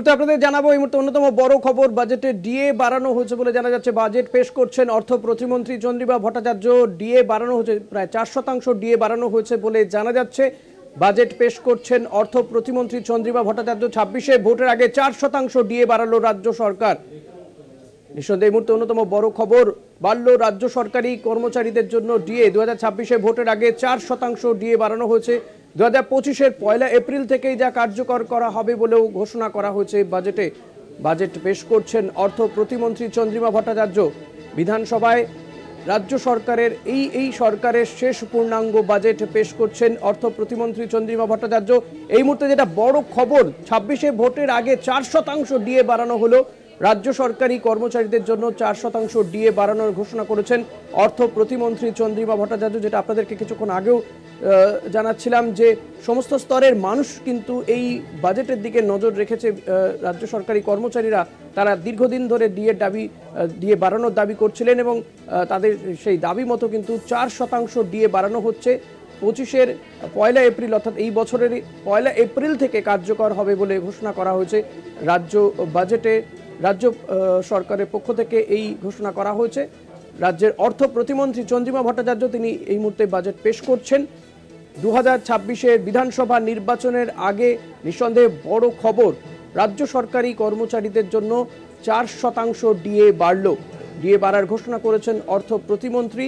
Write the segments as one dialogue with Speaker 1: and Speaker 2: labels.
Speaker 1: মুহূর্তে আপনাদের জানাবো, এই মুহূর্তে অন্যতম বড় খবর, বাজেটে ডিএ বাড়ানো হয়েছে বলে জানা যাচ্ছে। বাজেট পেশ করছেন অর্থ প্রতিমন্ত্রী চন্দ্রিমা ভট্টাচার্য। ডিএ বাড়ানো হয়েছে, প্রায় 4% ডিএ বাড়ানো হয়েছে বলে জানা যাচ্ছে। বাজেট পেশ করছেন অর্থ প্রতিমন্ত্রী চন্দ্রিমা ভট্টাচার্য। 26-এ ভোটের আগে 4% ডিএ বাড়ালো রাজ্য সরকার। নিঃসন্দেহে এই মুহূর্তে অন্যতম বড় খবর, বাড়ল রাজ্য সরকারি কর্মচারীদের জন্য ডিএ। 2026-এ ভোটের আগে 4% ডিএ বাড়ানো হয়েছে। 2025-এর 1 এপ্রিল থেকেই যা কার্যকর করা হবে বলেও ঘোষণা করা হয়েছে বাজেটে। বাজেট পেশ করছেন অর্থ প্রতিমন্ত্রী চন্দ্রিমা ভট্টাচার্য। বিধানসভায় রাজ্য সরকারের এই সরকারের শেষ পূর্ণাঙ্গ বাজেট পেশ করছেন অর্থ প্রতিমন্ত্রী চন্দ্রিমা ভট্টাচার্য। এই মুহূর্তে যেটা বড় খবর, 26-এ ভোটের আগে 4% ডিএ বাড়ানো হলো। রাজ্য সরকারি কর্মচারীদের জন্য 4% ডিএ বাড়ানোর ঘোষণা করেছেন অর্থ প্রতিমন্ত্রী চন্দ্রিমা ভট্টাচার্য। যেটা আপনাদেরকে কিছুক্ষণ আগেও জানাচ্ছিলাম যে সমস্ত স্তরের মানুষ কিন্তু এই বাজেটের দিকে নজর রেখেছে। রাজ্য সরকারি কর্মচারীরা তারা দীর্ঘদিন ধরে ডিএ বাড়ানোর দাবি করছিলেন এবং তাদের সেই দাবি মতো কিন্তু 4% ডিএ বাড়ানো হচ্ছে। 25-এর 1 এপ্রিল অর্থাৎ এই বছরের 1 এপ্রিল থেকে কার্যকর হবে বলে ঘোষণা করা হয়েছে। রাজ্য সরকারের পক্ষ থেকে এই ঘোষণা করা হয়েছে। রাজ্যের অর্থ প্রতিমন্ত্রী চন্দ্রিমা ভট্টাচার্য তিনি এই মুহূর্তে বাজেট পেশ করছেন। 2026-এর বিধানসভা নির্বাচনের আগে নিঃসন্দেহে বড় খবর, রাজ্য সরকারি কর্মচারীদের জন্য 4% ডিএ বাড়ল। ডিএ বাড়ার ঘোষণা করেছেন অর্থ প্রতিমন্ত্রী,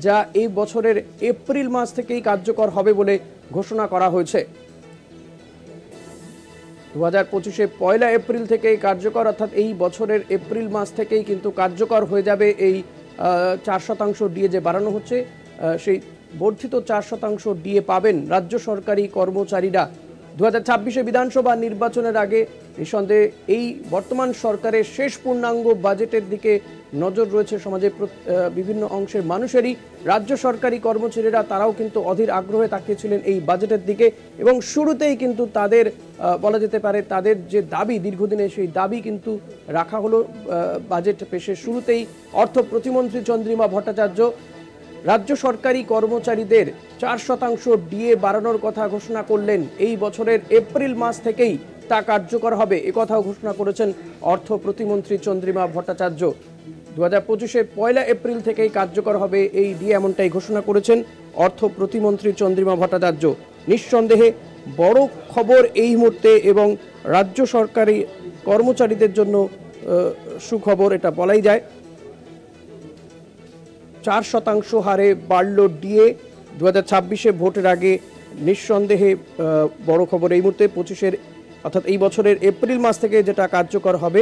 Speaker 1: যা এই বছরের এপ্রিল মাস থেকেই কার্যকর হবে বলে ঘোষণা করা হয়েছে। 2025-এ 1 এপ্রিল থেকেই কার্যকর, অর্থাৎ এই বছরের এপ্রিল মাস থেকেই কিন্তু কার্যকর হয়ে যাবে এই 4% ডিএ যে বাড়ানো হচ্ছে। সেই বর্ধিত 4% ডিএ পাবেন রাজ্য সরকারি কর্মচারীরা। 2026-এ বিধানসভা নির্বাচনের আগে নিঃসন্দেহে এই বর্তমান সরকারের শেষ পূর্ণাঙ্গ বাজেটের দিকে নজর রয়েছে সমাজের বিভিন্ন অংশের মানুষেরই। রাজ্য সরকারি কর্মচারীরা তারাও কিন্তু অধীর আগ্রহে তাকিয়েছিলেন এই বাজেটের দিকে এবং শুরুতেই কিন্তু তাদের বলা যেতে পারে তাদের যে দাবি দীর্ঘদিনের, সেই দাবি কিন্তু রাখা হলো বাজেট পেশের শুরুতেই। অর্থ প্রতিমন্ত্রী চন্দ্রিমা ভট্টাচার্য রাজ্য সরকারি কর্মচারীদের 4% ডিএ বাড়ানোর কথা ঘোষণা করলেন। এই বছরের এপ্রিল মাস থেকেই তা কার্যকর হবে, একথাও ঘোষণা করেছেন অর্থ প্রতিমন্ত্রী চন্দ্রিমা ভট্টাচার্য। 2025-এর 1 এপ্রিল থেকেই কার্যকর হবে এই ডিএ, এমনটাই ঘোষণা করেছেন অর্থ প্রতিমন্ত্রী চন্দ্রিমা ভট্টাচার্য। নিঃসন্দেহে বড় খবর এই মুহূর্তে এবং রাজ্য সরকারি কর্মচারীদের জন্য সুখবর এটা বলাই যায়। 4% হারে বাড়ল ডিএ 2026-এ ভোটের আগে। নিঃসন্দেহে বড় খবর এই মুহূর্তে 25-এর অর্থাৎ এই বছরের এপ্রিল মাস থেকে যেটা কার্যকর হবে।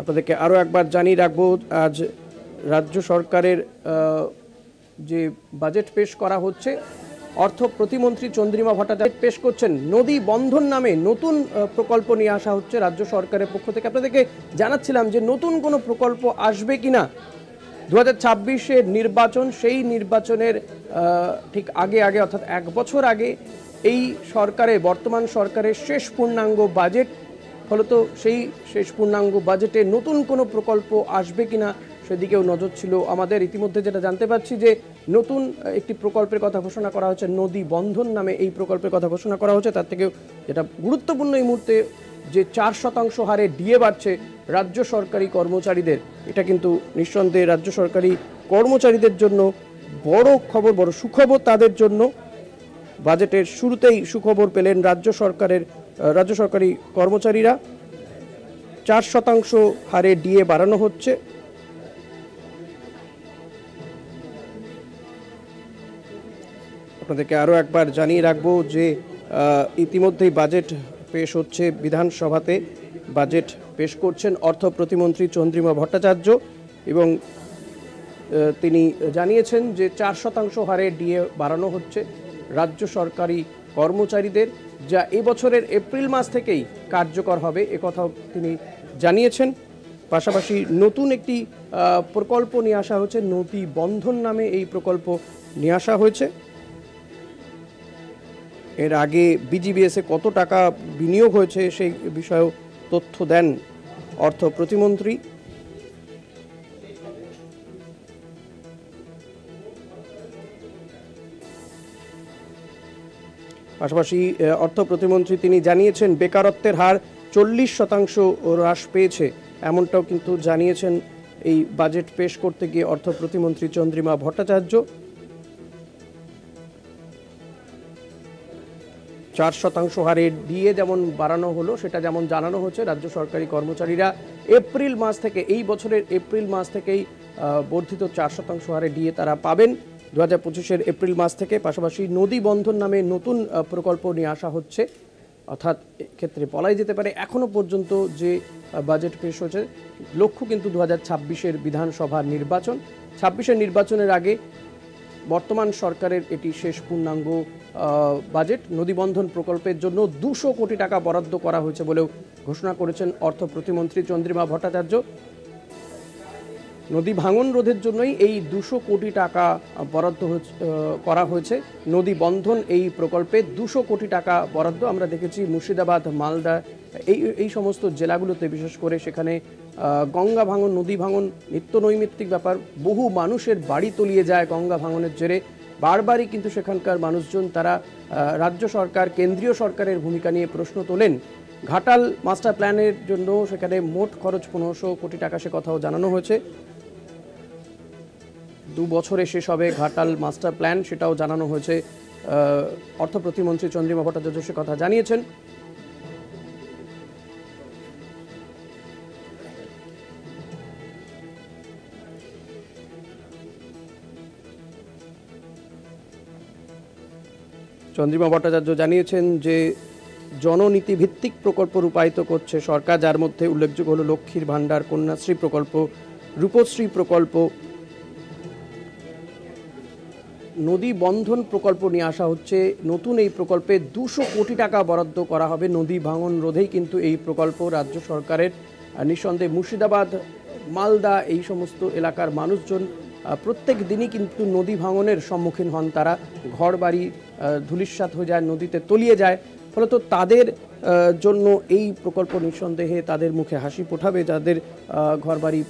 Speaker 1: আপনাদেরকে আরও একবার জানিয়ে রাখবো, আজ রাজ্য সরকারের যে বাজেট পেশ করা হচ্ছে, অর্থ প্রতিমন্ত্রী চন্দ্রিমা ভট্টাচার্য পেশ করছেন নদী বন্ধন নামে নতুন প্রকল্প নিয়ে আসা হচ্ছে রাজ্য সরকারের পক্ষ থেকে। আপনাদেরকে জানাচ্ছিলাম যে নতুন কোনো প্রকল্প আসবে কিনা। 2026-এর নির্বাচন, সেই নির্বাচনের ঠিক আগে অর্থাৎ 1 বছর আগে এই সরকারের, বর্তমান সরকারের শেষ পূর্ণাঙ্গ বাজেট। ফলত সেই শেষ পূর্ণাঙ্গ বাজেটে নতুন কোনো প্রকল্প আসবে কিনা সেদিকেও নজর ছিল আমাদের। ইতিমধ্যে যেটা জানতে পারছি যে নতুন একটি প্রকল্পের কথা ঘোষণা করা হচ্ছে, নদী বন্ধন নামে এই প্রকল্পের কথা ঘোষণা করা হচ্ছে। তার থেকেও যেটা গুরুত্বপূর্ণ এই মুহূর্তে যে 4% হারে ডিএ বাড়ছে রাজ্য সরকারি কর্মচারীদের, এটা কিন্তু নিঃসন্দেহে রাজ্য সরকারি কর্মচারীদের জন্য বড় খবর, বড় সুখবর তাদের জন্য। বাজেটের শুরুতেই সুখবর পেলেন রাজ্য সরকারি কর্মচারীরা। 4% হারে ডিএ বাড়ানো হচ্ছে। আপনাদেরকে আরও একবার জানিয়ে রাখবো যে ইতিমধ্যেই বাজেট পেশ হচ্ছে বিধানসভাতে। বাজেট পেশ করছেন অর্থ প্রতিমন্ত্রী চন্দ্রিমা ভট্টাচার্য এবং তিনি জানিয়েছেন যে 4% হারে ডিএ বাড়ানো হচ্ছে রাজ্য সরকারি কর্মচারীদের, যা এবছরের এপ্রিল মাস থেকেই কার্যকর হবে, একথাও তিনি জানিয়েছেন। পাশাপাশি নতুন একটি প্রকল্প নিয়ে আসা হয়েছে, নদী বন্ধন নামে এই প্রকল্প নিয়ে আসা হয়েছে। এর আগে বিজিবিএসে কত টাকা বিনিয়োগ হয়েছে সেই বিষয়েও তথ্য দেন অর্থ প্রতিমন্ত্রী। পাশাপাশি অর্থ প্রতিমন্ত্রী তিনি জানিয়েছেন বেকারত্বের হার 40% হ্রাস পেয়েছে, এমনটাও কিন্তু জানিয়েছেন এই বাজেট পেশ করতে গিয়ে অর্থ প্রতিমন্ত্রী চন্দ্রিমা ভট্টাচার্য। 4% হারে ডিএ যেমন বাড়ানো হলো, সেটা যেমন জানানো হচ্ছে, রাজ্য সরকারি কর্মচারীরা এপ্রিল মাস থেকে, এই বছরের এপ্রিল মাস থেকেই বর্ধিত 4% হারে ডিএ তারা পাবেন 2025-এর এপ্রিল মাস থেকে। পাশাপাশি নদী বন্ধন নামে নতুন প্রকল্প নিয়ে আসা হচ্ছে, অর্থাৎ ক্ষেত্রে বলাই যেতে পারে এখনো পর্যন্ত যে বাজেট পেশ হয়েছে লক্ষ্য কিন্তু 2026-এর বিধানসভা নির্বাচন। 26-এর নির্বাচনের আগে বর্তমান সরকারের এটি শেষ পূর্ণাঙ্গ বাজেট। নদী বন্ধন প্রকল্পের জন্য 200 কোটি টাকা বরাদ্দ করা হয়েছে বলেও ঘোষণা করেছেন অর্থ প্রতিমন্ত্রী চন্দ্রিমা ভট্টাচার্য। নদী ভাঙন রোধের জন্যই এই 200 কোটি টাকা বরাদ্দ করা হয়েছে। নদী বন্ধন এই প্রকল্পে 200 কোটি টাকা বরাদ্দ আমরা দেখেছি মুর্শিদাবাদ, মালদা এই সমস্ত জেলাগুলোতে, বিশেষ করে সেখানে গঙ্গা ভাঙন, নদী ভাঙন নিত্য নৈমিত্তিক ব্যাপার। বহু মানুষের বাড়ি তলিয়ে যায় গঙ্গা ভাঙনের জেরে। বারবারই কিন্তু সেখানকার মানুষজন তারা রাজ্য সরকার, কেন্দ্রীয় সরকারের ভূমিকা নিয়ে প্রশ্ন তোলেন। ঘাটাল মাস্টার প্ল্যানের জন্য সেখানে মোট খরচ 1500 কোটি টাকা, সে কথাও জানানো হয়েছে। 2 বছরে শেষ হবে ঘাটাল মাস্টার প্ল্যান, সেটাও জানানো হয়েছে। অর্থ প্রতিমন্ত্রী চন্দ্রিমা ভট্টাচার্য সে কথা জানিয়েছেন। চন্দ্রিমা ভট্টাচার্য জানিয়েছেন যে জননীতি ভিত্তিক প্রকল্প রূপায়িত করছে সরকার, যার মধ্যে উল্লেখযোগ্য হল লক্ষ্মীর ভাণ্ডার, কন্যাশ্রী প্রকল্প, রূপশ্রী প্রকল্প। নদী বন্ধন প্রকল্প নিয়ে আসা হচ্ছে নতুন এই প্রকল্পে 200 কোটি টাকা বরাদ্দ করা হবে। নদী ভাঙন রোধেই কিন্তু এই প্রকল্প রাজ্য সরকারের। নিঃসন্দেহে মুর্শিদাবাদ, মালদা এই সমস্ত এলাকার মানুষজন প্রত্যেক দিনই কিন্তু নদী ভাঙনের সম্মুখীন হন। তারা ঘর বাড়ি ধূলিসাৎ হয়ে যায়, নদীতে তলিয়ে যায়। ফলত তাদের জন্য এই প্রকল্প নিঃসন্দেহে তাদের মুখে হাসি ফোটাবে, যাদের ঘরবাড়ি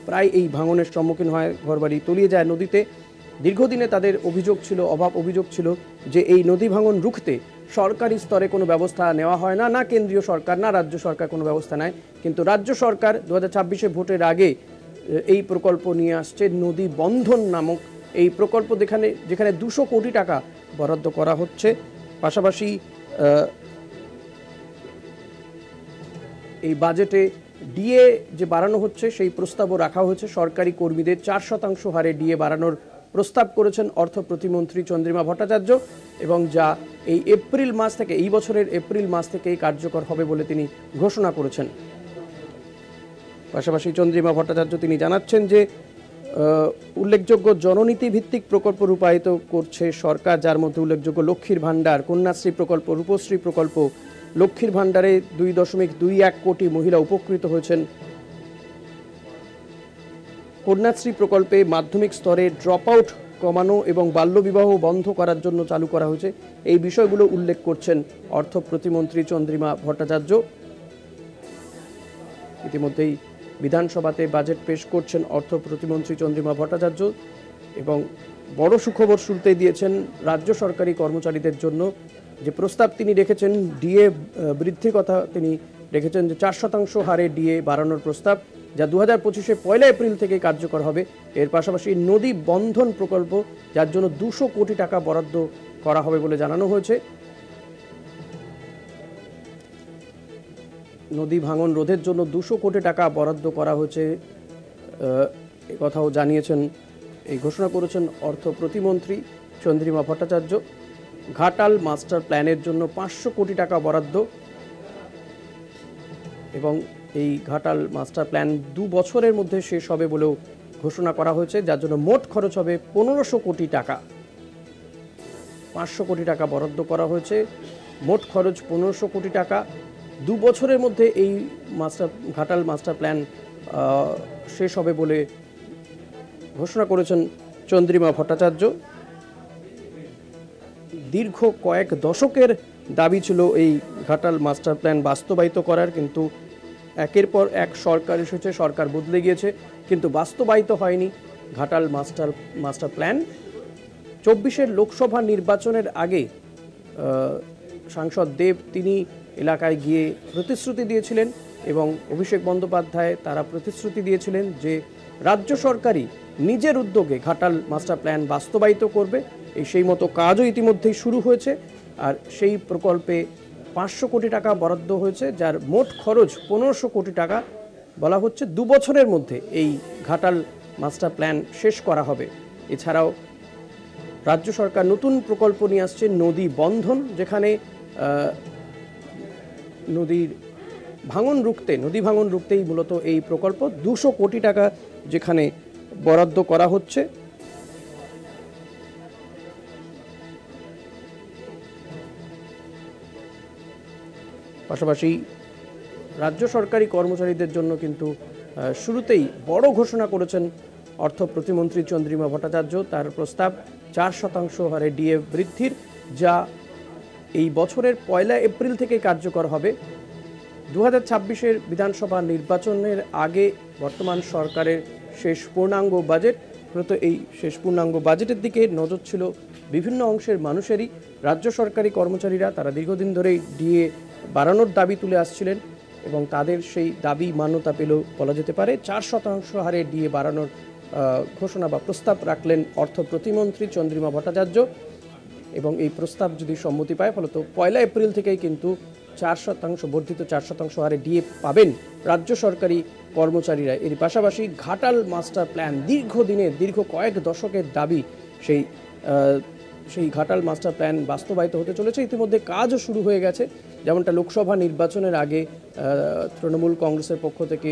Speaker 1: প্রায় এই ভাঙনের সম্মুখীন হয়, ঘরবাড়ি তলিয়ে যায় নদীতে। দীর্ঘদিনে তাদের অভিযোগ ছিল, অভিযোগ ছিল যে এই নদী ভাঙন রুখতে সরকারি স্তরে কোনো ব্যবস্থা নেওয়া হয় না, না কেন্দ্রীয় সরকার না রাজ্য সরকার কোনো ব্যবস্থা নেয়। কিন্তু রাজ্য সরকার 2026-এ ভোটের আগে এই প্রকল্প নিয়ে আসছে, নদী বন্ধন নামক এই প্রকল্প, যেখানে 200 কোটি টাকা বরাদ্দ করা হচ্ছে। পাশাপাশি এই বাজেটে ডিএ যে বাড়ানো হচ্ছে সেই প্রস্তাবও রাখা হয়েছে। সরকারি কর্মীদের 4% হারে ডিএ বাড়ানোর প্রস্তাব করেছেন অর্থ প্রতিমন্ত্রী চন্দ্রিমা ভট্টাচার্য, এবং যা এই এপ্রিল মাস থেকে, এই বছরের এপ্রিল মাস থেকেই কার্যকর হবে বলে তিনি ঘোষণা করেছেন। পাশাপাশি চন্দ্রিমা ভট্টাচার্য তিনি জানাচ্ছেন যে উল্লেখযোগ্য জননীতি ভিত্তিক প্রকল্প রূপায়িত করছে সরকার, যার মধ্যে উল্লেখযোগ্য লক্ষ্মীর ভাণ্ডার, কন্যাশ্রী প্রকল্প, রূপশ্রী প্রকল্প। লক্ষ্মীর ভাণ্ডারে 2.21 কোটি মহিলা উপকৃত হয়েছেন। কন্যাশ্রী প্রকল্পে মাধ্যমিক স্তরে ড্রপ আউট কমানো এবং বাল্যবিবাহ বন্ধ করার জন্য চালু করা হয়েছে। এই বিষয়গুলো উল্লেখ করছেন অর্থ প্রতিমন্ত্রী চন্দ্রিমা ভট্টাচার্য। ইতিমধ্যেই বিধানসভাতে বাজেট পেশ করছেন অর্থ প্রতিমন্ত্রী চন্দ্রিমা ভট্টাচার্য, এবং বড় সুখবর শুনতেই দিয়েছেন রাজ্য সরকারি কর্মচারীদের জন্য। যে প্রস্তাব তিনি রেখেছেন ডিএ বৃদ্ধির কথা তিনি রেখেছেন, যে 4% হারে ডিএ বাড়ানোর প্রস্তাব, যা 2025-এ 1 এপ্রিল থেকে কার্যকর হবে। এর পাশাপাশি নদী বন্ধন প্রকল্প, যার জন্য 200 কোটি টাকা বরাদ্দ করা হবে বলে জানানো হয়েছে। নদী ভাঙন রোধের জন্য 200 কোটি টাকা বরাদ্দ করা হয়েছে, কথাও জানিয়েছেন, এই ঘোষণা করেছেন অর্থ প্রতিমন্ত্রী চন্দ্রিমা ভট্টাচার্য। ঘাটাল মাস্টার প্ল্যানের জন্য 500 কোটি টাকা বরাদ্দ, এবং এই ঘাটাল মাস্টার প্ল্যান 2 বছরের মধ্যে শেষ হবে বলেও ঘোষণা করা হয়েছে, যার জন্য মোট খরচ হবে 1500 কোটি টাকা। 500 কোটি টাকা বরাদ্দ করা হয়েছে, মোট খরচ 1500 কোটি টাকা। 2 বছরের মধ্যে এই ঘাটাল মাস্টার প্ল্যান শেষ হবে বলে ঘোষণা করেছেন চন্দ্রিমা ভট্টাচার্য। দীর্ঘ কয়েক দশকের দাবি ছিল এই ঘাটাল মাস্টার প্ল্যান বাস্তবায়িত করার, কিন্তু একের পর এক সরকার এসেছে, সরকার বদলে গিয়েছে, কিন্তু বাস্তবায়িত হয়নি ঘাটাল মাস্টার প্ল্যান। 24-এর লোকসভা নির্বাচনের আগে সাংসদ দেব তিনি এলাকায় গিয়ে প্রতিশ্রুতি দিয়েছিলেন এবং অভিষেক বন্দ্যোপাধ্যায় তারা প্রতিশ্রুতি দিয়েছিলেন যে রাজ্য সরকারই নিজের উদ্যোগে ঘাটাল মাস্টার প্ল্যান বাস্তবায়িত করবে। সেই মতো কাজও ইতিমধ্যেই শুরু হয়েছে, আর সেই প্রকল্পে 500 কোটি টাকা বরাদ্দ হয়েছে, যার মোট খরচ 1500 কোটি টাকা। বলা হচ্ছে 2 বছরের মধ্যে এই ঘাটাল মাস্টার প্ল্যান শেষ করা হবে। এছাড়াও রাজ্য সরকার নতুন প্রকল্প নিয়ে আসছে নদী বন্ধন, যেখানে নদী ভাঙন রুখতেই মূলত এই প্রকল্প। 200 কোটি টাকা যেখানে বরাদ্দ করা হচ্ছে। পাশাপাশি রাজ্য সরকারি কর্মচারীদের জন্য কিন্তু শুরুতেই বড় ঘোষণা করেছেন অর্থ প্রতিমন্ত্রী চন্দ্রিমা ভট্টাচার্য। তার প্রস্তাব 4% হারে ডিএ বৃদ্ধির, যা এই বছরের 1 এপ্রিল থেকে কার্যকর হবে। 2026-এর বিধানসভা নির্বাচনের আগে বর্তমান সরকারের শেষ পূর্ণাঙ্গ বাজেট। মূলত এই শেষ পূর্ণাঙ্গ বাজেটের দিকে নজর ছিল বিভিন্ন অংশের মানুষেরই। রাজ্য সরকারি কর্মচারীরা তারা দীর্ঘদিন ধরেই ডিএ বাড়ানোর দাবি তুলে আসছিলেন এবং তাদের সেই দাবি মান্যতা পেল বলা যেতে পারে। 4% হারে ডিএ বাড়ানোর ঘোষণা বা প্রস্তাব রাখলেন অর্থ প্রতিমন্ত্রী চন্দ্রিমা ভট্টাচার্য এবং এই প্রস্তাব যদি সম্মতি পায় ফলত 1 এপ্রিল থেকেই কিন্তু 4% বর্ধিত 4% হারে ডিএ পাবেন রাজ্য সরকারি কর্মচারীরা। এর পাশাপাশি ঘাটাল মাস্টার প্ল্যান দীর্ঘ কয়েক দশকের দাবি, সেই ঘাটাল মাস্টার প্ল্যান বাস্তবায়িত হতে চলেছে। ইতিমধ্যে কাজও শুরু হয়ে গেছে, যেমনটা লোকসভা নির্বাচনের আগে তৃণমূল কংগ্রেসের পক্ষ থেকে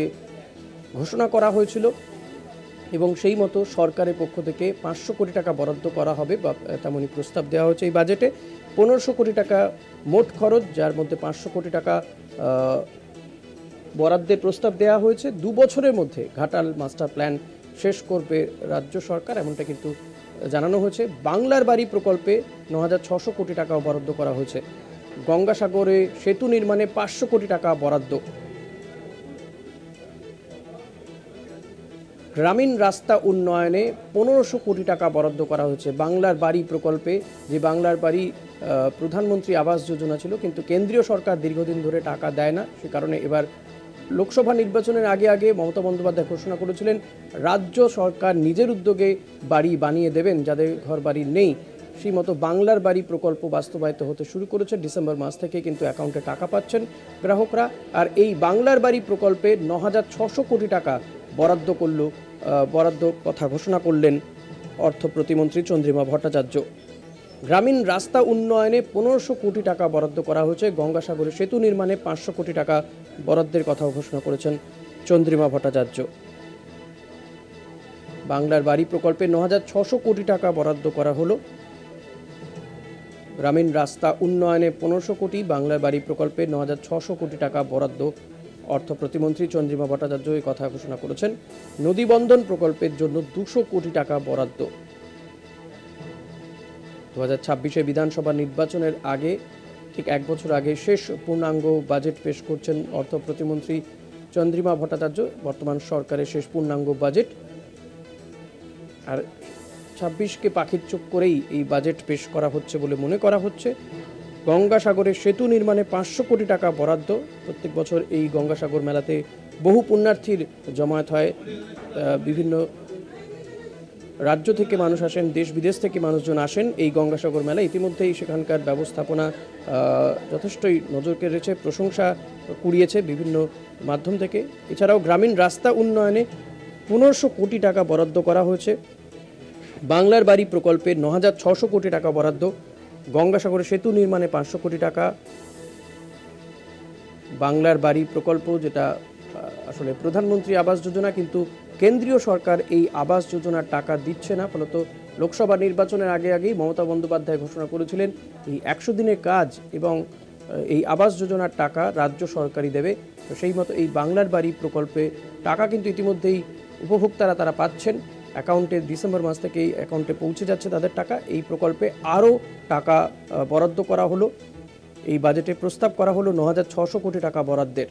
Speaker 1: ঘোষণা করা হয়েছিল এবং সেই মতো সরকারের পক্ষ থেকে 500 কোটি টাকা বরাদ্দ করা হবে বা তেমনই প্রস্তাব দেওয়া হয়েছে। এই বাজেটে 1500 কোটি টাকা মোট খরচ, যার মধ্যে 500 কোটি টাকা বরাদ্দের প্রস্তাব দেওয়া হয়েছে। 2 বছরের মধ্যে ঘাটাল মাস্টার প্ল্যান শেষ করবে রাজ্য সরকার, এমনটা কিন্তু জানানো হয়েছে। বাংলার বাড়ি প্রকল্পে 9600 কোটি টাকাও বরাদ্দ করা হয়েছে। গঙ্গাসাগরে সেতু নির্মাণে 500 কোটি টাকা বরাদ্দ। গ্রামীণ রাস্তা উন্নয়নে 1500 কোটি টাকা বরাদ্দ করা হয়েছে। বাংলার বাড়ি প্রকল্পে, যে বাংলার বাড়ি প্রধানমন্ত্রী আবাস যোজনা ছিল, কিন্তু কেন্দ্রীয় সরকার দীর্ঘদিন ধরে টাকা দেয় না। সে কারণে এবার লোকসভা নির্বাচনের আগে মমতা বন্দ্যোপাধ্যায় ঘোষণা করেছিলেন রাজ্য সরকার নিজের উদ্যোগে বাড়ি বানিয়ে দেবেন যাদের ঘর বাড়ি নেই। সেই মতো বাংলার বাড়ি প্রকল্প বাস্তবায়িত হতে শুরু করেছে। ডিসেম্বর মাস থেকে কিন্তু অ্যাকাউন্টে টাকা পাচ্ছেন গ্রাহকরা। আর এই বাংলার বাড়ি প্রকল্পে 9600 কোটি টাকা বরাদ্দ কথা ঘোষণা করলেন অর্থ প্রতিমন্ত্রী চন্দ্রিমা ভট্টাচার্য। গ্রামীণ রাস্তা উন্নয়নে 1500 কোটি টাকা বরাদ্দ করা হয়েছে। গঙ্গাসাগরে সেতু নির্মাণে 500 কোটি টাকা বরাদ্দের কথাও ঘোষণা করেছেন চন্দ্রিমা ভট্টাচার্য। বাংলার বাড়ি প্রকল্পে 9600 কোটি টাকা বরাদ্দ করা হলো। গ্রামীণ রাস্তা উন্নয়নে 1500 কোটি, বাংলার বাড়ি প্রকল্পে 9600 কোটি টাকা বরাদ্দ। অর্থ প্রতিমন্ত্রী চন্দ্রিমা ভট্টাচার্য এই কথা ঘোষণা করেছেন। নদী বন্ধন প্রকল্পের জন্য 200 কোটি টাকা বরাদ্দ। 2026-এ বিধানসভা নির্বাচনের আগে, ঠিক 1 বছর আগে শেষ পূর্ণাঙ্গ বাজেট পেশ করছেন অর্থ প্রতিমন্ত্রী চন্দ্রিমা ভট্টাচার্য। বর্তমান সরকারের শেষ পূর্ণাঙ্গ বাজেট, আর 26কে পাখির চোখ করেই এই বাজেট পেশ করা হচ্ছে বলে মনে করা হচ্ছে। গঙ্গাসাগরে সেতু নির্মাণে 500 কোটি টাকা বরাদ্দ। প্রত্যেক বছর এই গঙ্গাসাগর মেলাতে বহু পুণ্যার্থীর জমায়েত হয়। বিভিন্ন রাজ্য থেকে মানুষ আসেন, দেশ বিদেশ থেকে মানুষজন আসেন এই গঙ্গাসাগর মেলা। ইতিমধ্যেই সেখানকার ব্যবস্থাপনা যথেষ্টই নজর কেড়েছে, প্রশংসা কুড়িয়েছে বিভিন্ন মাধ্যম থেকে। এছাড়াও গ্রামীণ রাস্তা উন্নয়নে 1500 কোটি টাকা বরাদ্দ করা হয়েছে। বাংলার বাড়ি প্রকল্পে 9600 কোটি টাকা বরাদ্দ। গঙ্গাসাগরে সেতু নির্মাণে 500 কোটি টাকা। বাংলার বাড়ি প্রকল্প, যেটা আসলে প্রধানমন্ত্রী আবাস যোজনা, কিন্তু কেন্দ্রীয় সরকার এই আবাস যোজনার টাকা দিচ্ছে না। ফলত লোকসভা নির্বাচনের আগেই মমতা বন্দ্যোপাধ্যায় ঘোষণা করেছিলেন এই 100 দিনের কাজ এবং এই আবাস যোজনার টাকা রাজ্য সরকারই দেবে। তো সেই মতো এই বাংলার বাড়ি প্রকল্পে টাকা কিন্তু ইতিমধ্যেই উপভোক্তারা তারা পাচ্ছেন। অ্যাকাউন্টে ডিসেম্বর মাস থেকেই অ্যাকাউন্টে পৌঁছে যাচ্ছে তাদের টাকা। এই প্রকল্পে আরও টাকা বরাদ্দ করা হলো। এই বাজেটে প্রস্তাব করা হলো 9600 কোটি টাকা বরাদ্দের।